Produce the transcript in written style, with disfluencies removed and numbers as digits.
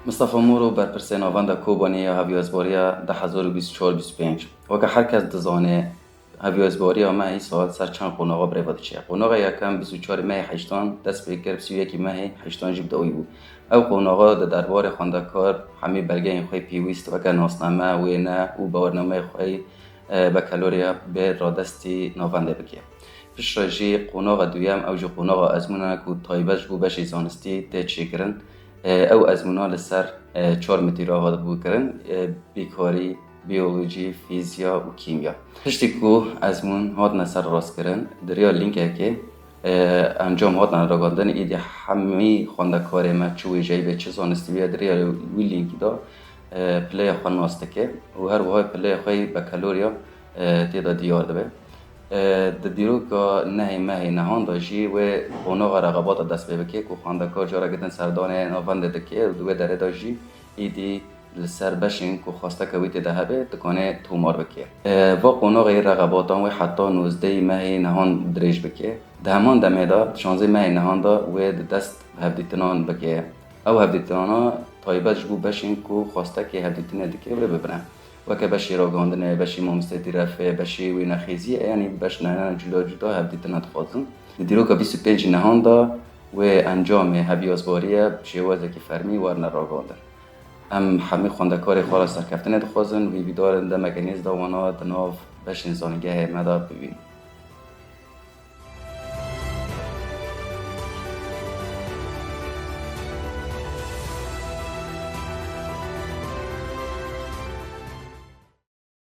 مصطفی مورو برپرسه ناوندا کوبانیا هاویازباریا ده 2024-25 وکه هر کس دزانه هاویازباریا ما ای سال سر چند قوناغا بریواد چیه قوناغا یکم 24 ماه 8 دست به کرد 31 ماه 8 جیب دوی بود او قوناغا در دربار خواندکار همه برگه این خوی پیویست وکه ناسنامه و نه او باورنامه خوی بکالوریا به رادستی ناونده بکیه پیش راجی قوناغا دویم او جو قوناغا ازمونه که تایبش بو بشی زانستی ته چی کرن او ازمونا لسر 4 متیرا هاد بو کرن بیکاری بیولوژی فیزیا و کیمیا پشتی کو ازمون هاد نسر راست کرن دریا لینک که انجام هاد نراگاندن ایدی همی خواندکار ما چوی جایی به چه زانستی بیا دریا وی لینک دا پلی خوان ناسته که و هر وهای پلی خوی بکالوریا تیدا دیار دبه د دیروگا نه ماه نهان داشی و قوناغ رقابات دست ببکه که خواندکار جارا گدن سردان ناونده دکه و داره داشی ایدی لسر بشین که خواسته که ویت ده به تکانه تومار بکه و قوناغ رقاباتان و حتی 19 ماه نهان دریج بکه ده همان دمه دا 16 ماه نهان دا و دست هفدیتنان بکه او هفدیتنانا طایبش بو بشین که خواسته که هفدیتنه دکه و ببرن وکه بشی راگاندنه بشی مامستتی رفه بشی وی نخیزیه یعنی بش نه جدا جدا هفدیت ندخوازن دیرو که 25 نهان دا و انجام هبیازباریه شیوازه که فرمی ورن راگاندن هم همه خوندکار خالا سرکفتنه دخوازن وی بیدارن ده مگنیز دوانا دناف بش انسانگه مدا ببین